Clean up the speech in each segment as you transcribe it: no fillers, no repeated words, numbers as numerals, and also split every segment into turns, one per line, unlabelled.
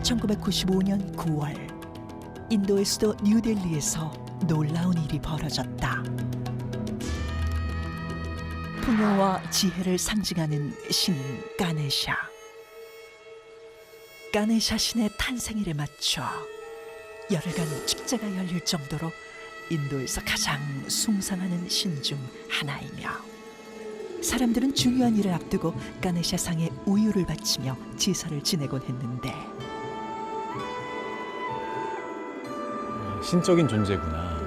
1995년 9월 인도의 수도 뉴델리에서 놀라운 일이 벌어졌다. 풍요와 지혜를 상징하는 신인 가네샤. 가네샤 신의 탄생일에 맞춰 열흘간 축제가 열릴 정도로 인도에서 가장 숭상하는 신 중 하나이며, 사람들은 중요한 일을 앞두고 가네샤 상에 우유를 바치며 제사를 지내곤 했는데,
신적인 존재구나.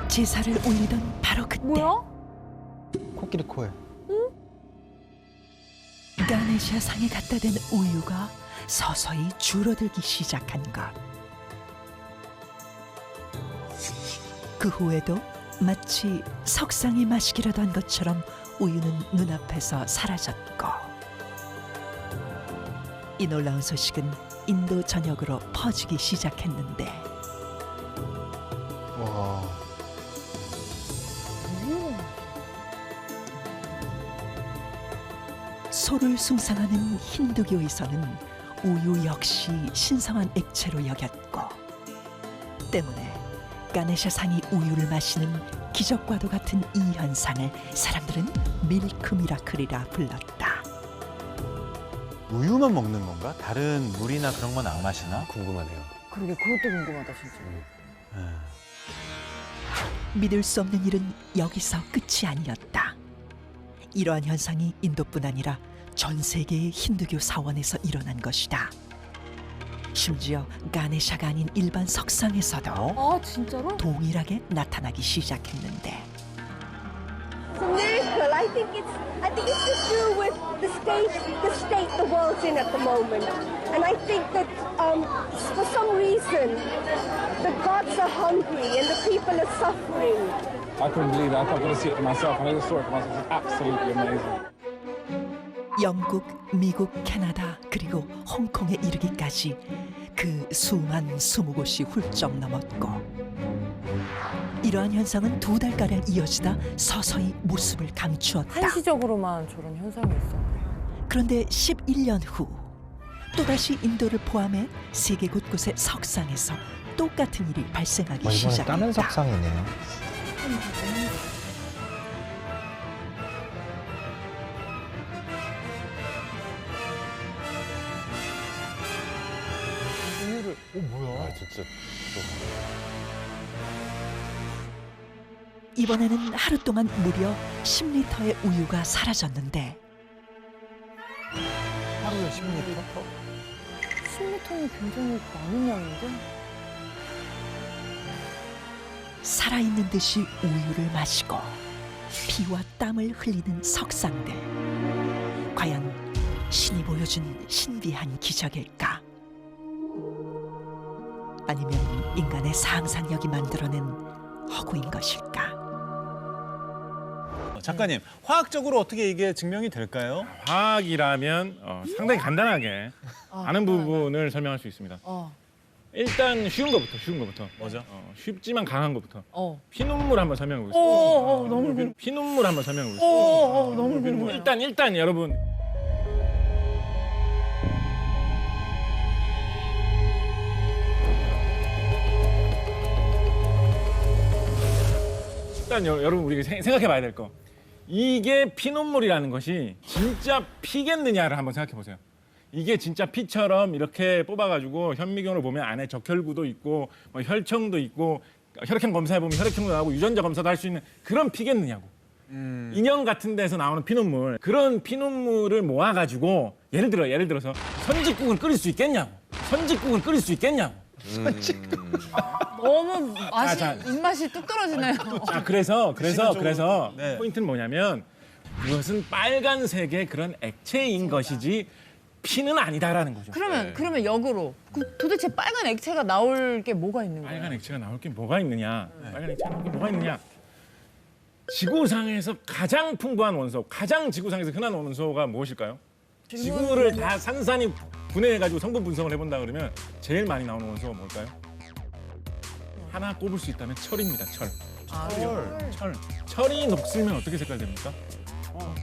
제사를 올리던 바로 그때
뭐야?
코끼리 코에.
가네샤 상에 갖다 댄 우유가 서서히 줄어들기 시작한 것. 그 후에도 마치 석상이 마시기라도 한 것처럼 우유는 눈앞에서 사라졌고, 이 놀라운 소식은 인도 전역으로 퍼지기 시작했는데,
와.
소를 숭상하는 힌두교에서는 우유 역시 신성한 액체로 여겼고, 때문에 가네샤 상이 우유를 마시는 기적과도 같은 이 현상을 사람들은 밀크 미라클이라 불렀다.
우유만 먹는 건가? 다른 물이나 그런 건 안 마시나? 궁금하네요.
그러게, 그것도 궁금하다, 진짜.
믿을 수 없는 일은 여기서 끝이 아니었다. 이러한 현상이 인도뿐 아니라 전 세계의 힌두교 사원에서 일어난 것이다. 심지어 가네샤가 아닌 일반 석상에서도
아, 진짜로?
동일하게 나타나기 시작했는데,
It's a miracle. I think it's to do with the state the world's in at the moment. And I think that for some reason the gods are hungry and the people are suffering.
I couldn't believe it. I thought I was going to see it for myself, and I just saw it for myself. It's absolutely amazing.
영국, 미국, 캐나다 그리고 홍콩에 이르기까지 그 수만 20곳이 훌쩍 넘었고, 이러한 현상은 2달가량 이어지다 서서히 모습을 감추었다.
한시적으로만 저런 현상이 있어.
그런데 11년 후 또다시 인도를 포함해 세계 곳곳의 석상에서 똑같은 일이 발생하기
이번엔
시작했다.
다른 석상이네요.
우유를.
뭐야? 진짜.
이번에는 하루 동안 무려 10리터의 우유가 사라졌는데,
하루에 10리터?
10리터는 굉장히 많은 양인데?
살아있는 듯이 우유를 마시고 피와 땀을 흘리는 석상들. 과연 신이 보여준 신비한 기적일까? 아니면 인간의 상상력이 만들어낸 허구인 것일까?
작가님, 화학적으로 어떻게 이게 증명이 될까요?
화학이라면 상당히 간단하게 아는 부분을 설명할 수 있습니다. 일단 쉬운 거부터.
뭐죠?
쉽지만 강한 거부터.
어.
피눈물 한번 설명해 보겠습니다.
너무 궁금해.
피눈물 한번 설명해 보겠습니다.
너무 궁금해.
일단 여러분. 일단 여러분 우리가 생각해 봐야 될 거. 이게 피눈물이라는 것이 진짜 피겠느냐를 한번 생각해 보세요. 이게 진짜 피처럼 이렇게 뽑아가지고 현미경으로 보면 안에 적혈구도 있고 뭐 혈청도 있고 혈액형 검사해 보면 혈액형도 나오고 유전자 검사도 할 수 있는 그런 피겠느냐고. 인형 같은 데서 나오는 피눈물, 그런 피눈물을 모아가지고 예를 들어서 선짓국을 끓일 수 있겠냐고.
너무 맛이,
자.
입맛이 뚝 떨어지네요.
자, 그래서
네.
포인트는 뭐냐면 그것은 빨간색의 그런 액체인 것이지 피는 아니다라는 거죠.
그러면 역으로. 도대체 빨간 액체가 나올 게 뭐가 있는 거예요?
빨간 액체가 나올 게 뭐가 있느냐? 빨간 액체가 나올 게 뭐가 있느냐? 지구상에서 가장 풍부한 원소, 가장 지구상에서 흔한 원소가 무엇일까요? 지구를 다 산산이 분해해가지고 성분 분석을 해본다 그러면 제일 많이 나오는 원소가 뭘까요? 하나 꼽을 수 있다면 철입니다. 철. 철. 철이 녹슬면 어떻게 색깔 됩니까?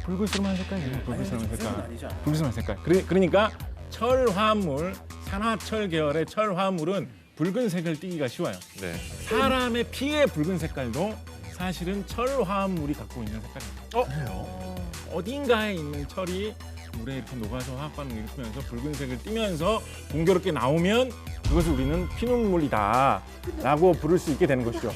불그스름한 색깔이에요. 불그스름한 색깔. 불그스름한 색깔. 그러니까 철 화합물, 산화철 계열의 철 화합물은 붉은색을 띠기가 쉬워요.
네.
사람의 피의 붉은 색깔도 사실은 철 화합물이 갖고 있는 색깔입니다. 어딘가에 있는 철이 물에 이렇게 녹아서 화학 반응을 일으키면서 붉은색을 띠면서 공교롭게 나오면 그것을 우리는 피눈물이다라고 부를 수 있게 되는 것이죠.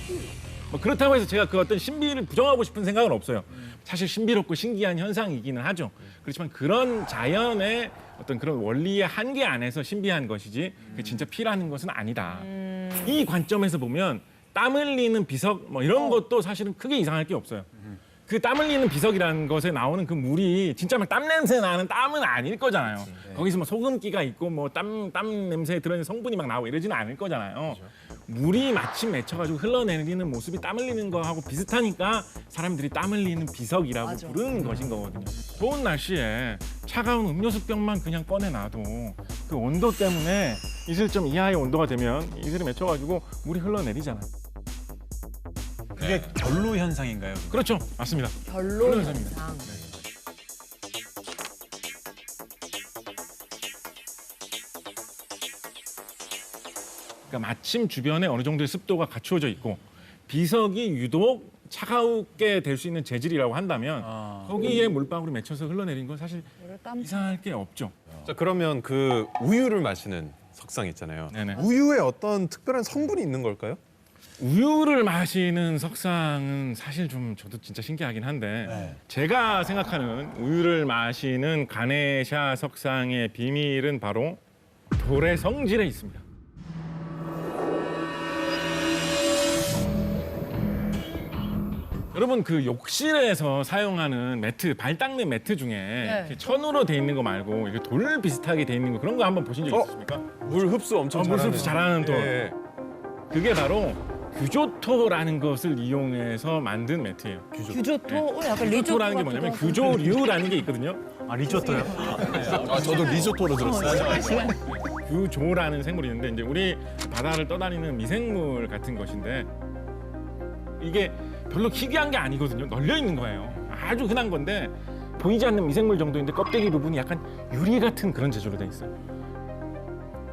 뭐 그렇다고 해서 제가 그 어떤 신비를 부정하고 싶은 생각은 없어요. 사실 신비롭고 신기한 현상이기는 하죠. 그렇지만 그런 자연의 어떤 그런 원리의 한계 안에서 신비한 것이지 그게 진짜 피라는 것은 아니다. 이 관점에서 보면 땀 흘리는 비석 뭐 이런 것도 사실은 크게 이상할 게 없어요. 그 땀 흘리는 비석이라는 것에 나오는 그 물이 진짜 막 땀 냄새 나는 땀은 아닐 거잖아요. 거기서 뭐 소금기가 있고 뭐 땀 냄새에 들어있는 성분이 막 나오고 이러지는 않을 거잖아요. 물이 마침 맺혀가지고 흘러내리는 모습이 땀 흘리는 거하고 비슷하니까 사람들이 땀 흘리는 비석이라고
맞아.
부르는 것인 거거든요. 더운 날씨에 차가운 음료수 병만 그냥 꺼내놔도 그 온도 때문에 이슬점 이하의 온도가 되면 이슬이 맺혀가지고 물이 흘러내리잖아요.
그게 결로 현상인가요?
그렇죠, 맞습니다.
별로
그런
현상.
현상입니다. 그러니까 마침 주변에 어느 정도의 습도가 갖추어져 있고 비석이 유독 차가우게 될 수 있는 재질이라고 한다면 거기에 물방울이 맺혀서 흘러내린 건 사실
땀
이상할 게 없죠.
자, 그러면 그 우유를 마시는 석상 있잖아요.
네네.
우유에 어떤 특별한 성분이 있는 걸까요?
우유를 마시는 석상은 사실 좀 저도 진짜 신기하긴 한데 제가 생각하는 우유를 마시는 가네샤 석상의 비밀은 바로 돌의 성질에 있습니다. 여러분 그 욕실에서 사용하는 매트, 발 닦는 매트 중에 이렇게 천으로 돼 있는 거 말고 이렇게 돌 비슷하게 돼 있는 거 그런 거 한번 보신 적 있으십니까?
물 흡수 엄청
물
잘하는.
흡수 잘하는 돌.
예.
그게 바로 규조토라는 것을 이용해서 만든 매트예요.
규조토? 약간 리조토
규조토라는 게 뭐냐면
같기도
규조류라는 게 있거든요.
아, 리조또요?
아, 저도 리조또로 들었어요.
규조라는 생물이 있는데 이제 우리 바다를 떠다니는 미생물 같은 것인데 이게 별로 희귀한 게 아니거든요. 널려 있는 거예요. 아주 흔한 건데 보이지 않는 미생물 정도인데 껍데기 부분이 약한 유리 같은 그런 재질로 돼 있어요.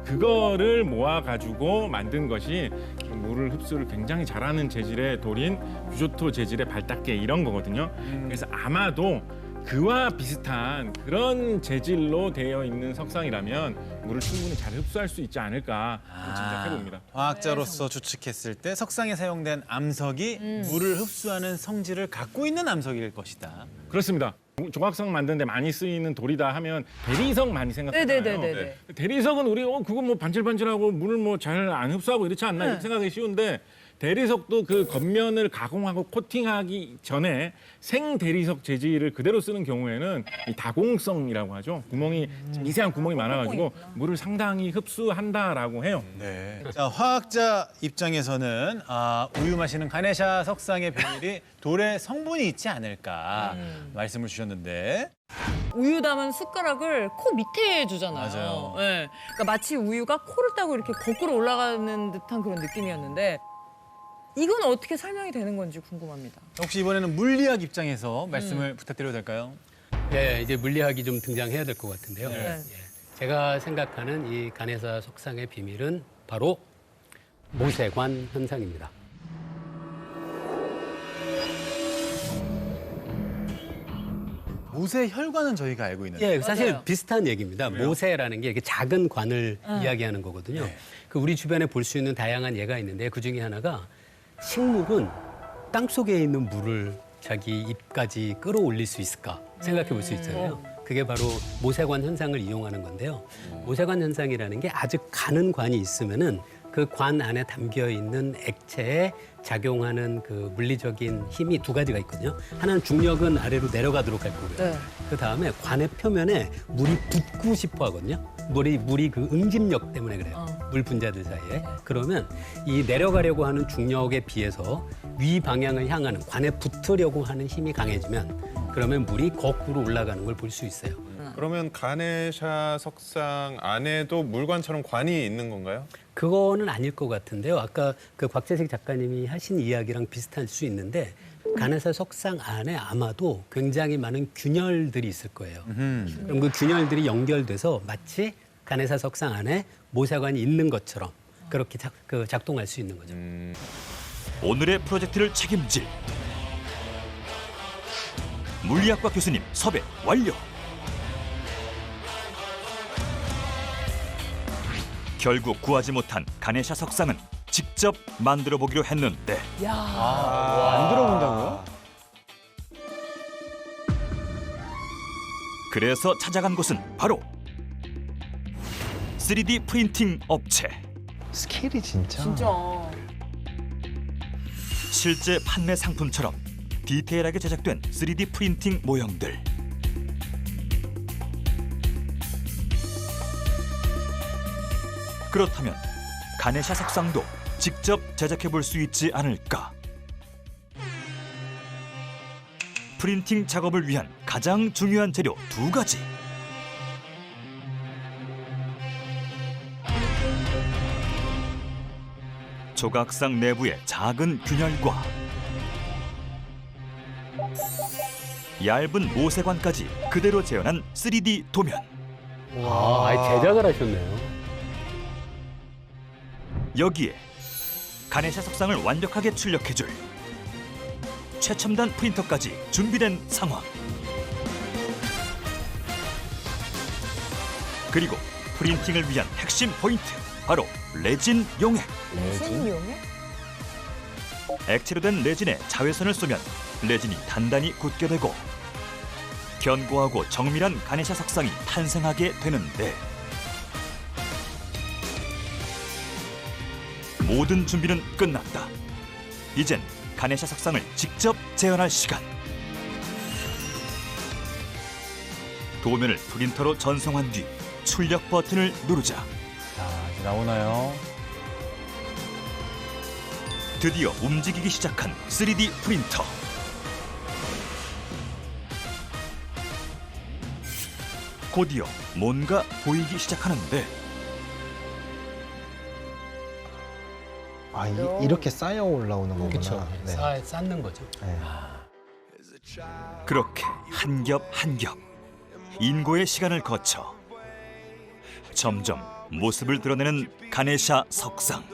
그거를 모아가지고 만든 것이 물을 흡수를 굉장히 잘하는 재질의 돌인 규조토 재질의 발닦개 이런 거거든요. 그래서 아마도 그와 비슷한 그런 재질로 되어 있는 석상이라면 물을 충분히 잘 흡수할 수 있지 않을까 짐작해 봅니다.
과학자로서 추측했을 때 석상에 사용된 암석이 물을 흡수하는 성질을 갖고 있는 암석일 것이다.
그렇습니다. 조각상 만드는데 많이 쓰이는 돌이다 하면 대리석 많이 생각하잖아요.
네네네네.
대리석은 우리 그거 뭐 반질반질하고 물을 뭐 잘 안 흡수하고 이렇지 않나 이렇게 생각하기 쉬운데 대리석도 그 겉면을 가공하고 코팅하기 전에 생 대리석 재질을 그대로 쓰는 경우에는 이 다공성이라고 하죠. 구멍이 미세한 구멍이 많아가지고 물을 상당히 흡수한다라고 해요.
네. 자, 화학자 입장에서는 우유 마시는 가네샤 석상의 비밀이 돌에 성분이 있지 않을까 말씀을 주셨는데
우유 담은 숟가락을 코 밑에 주잖아요.
맞아요.
네. 그러니까 마치 우유가 코를 따고 이렇게 거꾸로 올라가는 듯한 그런 느낌이었는데 이건 어떻게 설명이 되는 건지 궁금합니다.
혹시 이번에는 물리학 입장에서 말씀을 부탁드려도 될까요?
네, 이제 물리학이 좀 등장해야 될 것 같은데요.
네.
예. 제가 생각하는 이 가네사 석상의 비밀은 바로 모세관 현상입니다.
모세 혈관은 저희가 알고 있는데
예, 사실
맞아요.
비슷한 얘기입니다. 모세라는 게 이렇게 작은 관을 이야기하는 거거든요. 그 우리 주변에 볼 수 있는 다양한 예가 있는데 그 중에 하나가 식물은 땅 속에 있는 물을 자기 입까지 끌어올릴 수 있을까 생각해 볼 수 있잖아요. 그게 바로 모세관 현상을 이용하는 건데요. 모세관 현상이라는 게 아주 가는 관이 있으면은 그 관 안에 담겨 있는 액체에 작용하는 그 물리적인 힘이 두 가지가 있거든요. 하나는 중력은 아래로 내려가도록 할 거고요.
네.
그 다음에 관의 표면에 물이 붙고 싶어 하거든요. 물이 그 응집력 때문에 그래요. 물 분자들 사이에. 그러면 이 내려가려고 하는 중력에 비해서 위 방향을 향하는 관에 붙으려고 하는 힘이 강해지면 그러면 물이 거꾸로 올라가는 걸 볼 수 있어요.
그러면 가네샤 석상 안에도 물관처럼 관이 있는 건가요?
그거는 아닐 것 같은데요. 아까 그 곽재식 작가님이 하신 이야기랑 비슷할 수 있는데 가네사 석상 안에 아마도 굉장히 많은 균열들이 있을 거예요. 그럼 그 균열들이 연결돼서 마치 가네사 석상 안에 모세관이 있는 것처럼 그렇게 작동할 수 있는 거죠.
오늘의 프로젝트를 책임질 물리학과 교수님 섭외 완료. 결국 구하지 못한 가네샤 석상은 직접 만들어 보기로 했는데
만들어 본다고요?
그래서 찾아간 곳은 바로 3D 프린팅 업체.
스케일이 진짜.
진짜.
실제 판매 상품처럼 디테일하게 제작된 3D 프린팅 모형들. 그렇다면 가네샤 석상도 직접 제작해 볼 수 있지 않을까? 프린팅 작업을 위한 가장 중요한 재료 2가지. 조각상 내부의 작은 균열과 얇은 모세관까지 그대로 재현한 3D 도면.
와, 제작을 하셨네요.
여기에 가네샤 석상을 완벽하게 출력해줄 최첨단 프린터까지 준비된 상황. 그리고 프린팅을 위한 핵심 포인트, 바로 레진 용액.
레진 용액?
액체로 된 레진에 자외선을 쏘면 레진이 단단히 굳게 되고 견고하고 정밀한 가네샤 석상이 탄생하게 되는데, 모든 준비는 끝났다. 이젠 가네샤 석상을 직접 재현할 시간. 도면을 프린터로 전송한 뒤 출력 버튼을 누르자
자, 이제 나오나요?
드디어 움직이기 시작한 3D 프린터. 곧이어 뭔가 보이기 시작하는데,
아, 이렇게 쌓여 올라오는 거구나.
그렇죠.
네.
쌓는 거죠.
네.
그렇게 한 겹 한 겹 인고의 시간을 거쳐 점점 모습을 드러내는 가네샤 석상.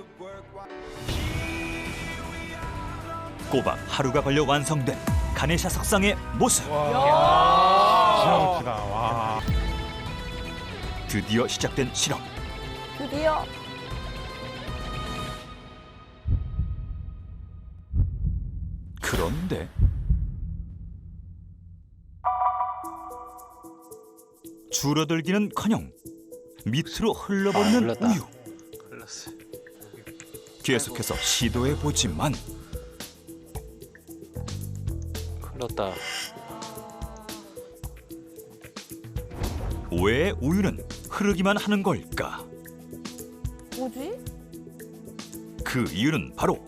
꼬박 하루가 걸려 완성된 가네샤 석상의 모습.
기가 막히다. 와.
드디어 시작된 실험.
드디어.
그런데 줄어들기는커녕 밑으로 흘러버리는 우유. 계속해서 시도해 보지만
흘렀다.
왜 우유는 흐르기만 하는 걸까?
뭐지?
그 이유는 바로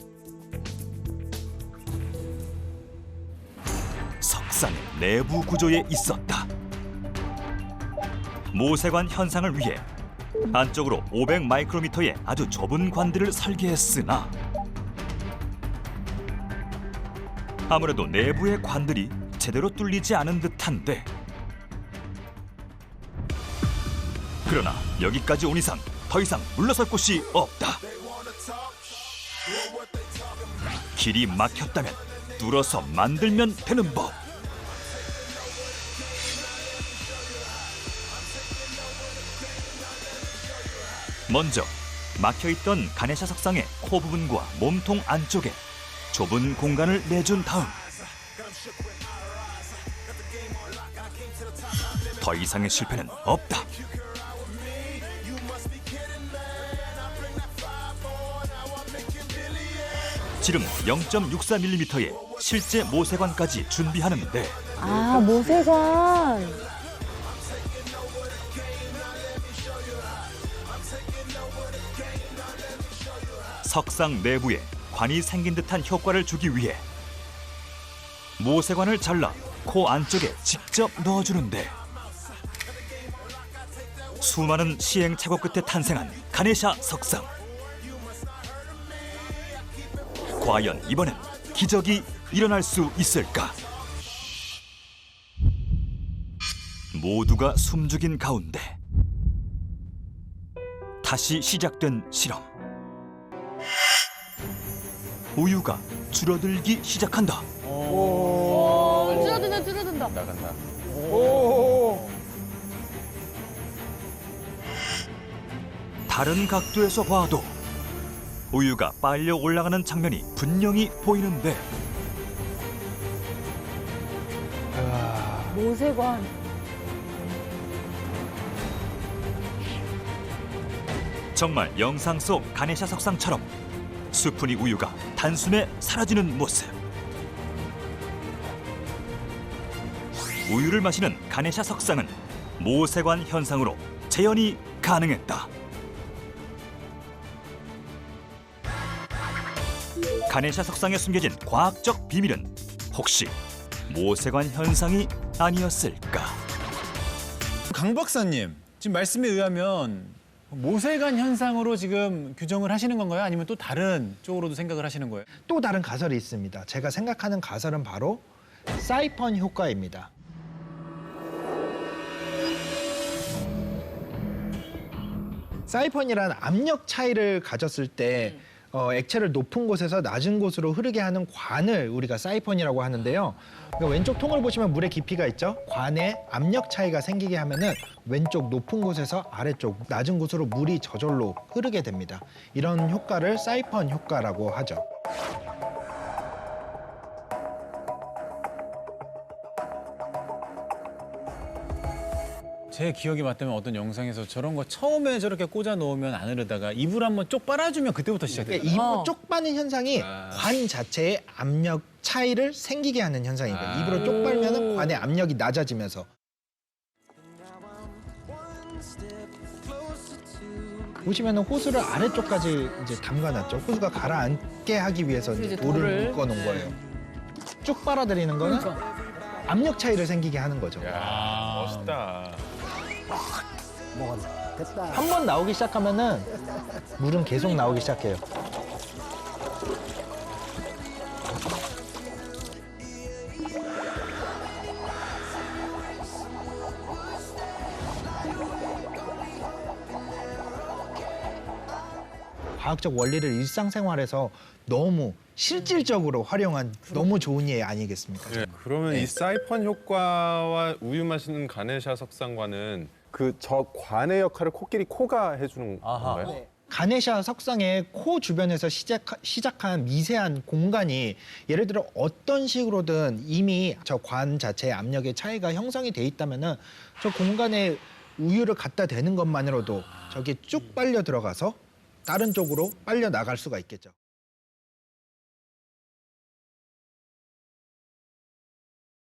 석상의 내부 구조에 있었다. 모세관 현상을 위해 안쪽으로 500 마이크로미터의 아주 좁은 관들을 설계했으나 아무래도 내부의 관들이 제대로 뚫리지 않은 듯한데, 그러나 여기까지 온 이상 더 이상 물러설 곳이 없다. 길이 막혔다면 뚫어서 만들면 되는 법. 먼저 막혀있던 가네샤 석상의 코 부분과 몸통 안쪽에 좁은 공간을 내준 다음 더 이상의 실패는 없다. 지름 0.64mm의 실제 모세관까지 준비하는데,
아, 모세관.
석상 내부에 관이 생긴 듯한 효과를 주기 위해 모세관을 잘라 코 안쪽에 직접 넣어주는데, 수많은 시행착오 끝에 탄생한 가네샤 석상. 과연 이번엔 기적이 일어날 수 있을까? 모두가 숨죽인 가운데 다시 시작된 실험. 우유가 줄어들기 시작한다.
줄어든다.
나간다.
다른 각도에서 봐도 우유가 빨려 올라가는 장면이 분명히 보이는데
모세관.
정말 영상 속 가네샤 석상처럼 수푼이 우유가 단숨에 사라지는 모습. 우유를 마시는 가네샤 석상은 모세관 현상으로 재현이 가능했다. 가네샤 석상에 숨겨진 과학적 비밀은 혹시 모세관 현상이 아니었을까?
강 박사님, 지금 말씀에 의하면 모세관 현상으로 지금 규정을 하시는 건가요? 아니면 또 다른 쪽으로도 생각을 하시는 거예요?
또 다른 가설이 있습니다. 제가 생각하는 가설은 바로 사이펀 효과입니다. 사이펀이란 압력 차이를 가졌을 때 액체를 높은 곳에서 낮은 곳으로 흐르게 하는 관을 우리가 사이펀이라고 하는데요. 그러니까 왼쪽 통을 보시면 물의 깊이가 있죠. 관에 압력 차이가 생기게 하면은 왼쪽 높은 곳에서 아래쪽 낮은 곳으로 물이 저절로 흐르게 됩니다. 이런 효과를 사이펀 효과라고 하죠.
제 기억이 맞다면 어떤 영상에서 저런 거 처음에 저렇게 꽂아 놓으면 안 흐르다가 입을 한번 쪽 빨아주면 그때부터 시작돼요.
그러니까 입으로 쪽 빠는 현상이 관 자체의 압력 차이를 생기게 하는 현상이니까 입으로 쪽 빨면은 관의 압력이 낮아지면서 보시면은 호수를 아래쪽까지 이제 담가놨죠. 호수가 가라앉게 하기 위해서 이제 돌을 묶어놓은 거예요. 쭉 빨아들이는 거는 압력 차이를 생기게 하는 거죠.
멋있다.
한 번 나오기 시작하면은 물은 계속 나오기 시작해요. 과학적 원리를 일상생활에서 너무 실질적으로 활용한 너무 좋은 예 아니겠습니까?
예, 그러면 이 사이펀 효과와 우유 마시는 가네샤 석상과는 그 저 관의 역할을 코가 해주는 건가요?
가네샤 석상의 코 주변에서 시작한 미세한 공간이 예를 들어 어떤 식으로든 이미 저 관 자체의 압력의 차이가 형성이 돼 있다면은 저 공간에 우유를 갖다 대는 것만으로도 저게 쭉 빨려 들어가서 다른 쪽으로 빨려 나갈 수가 있겠죠.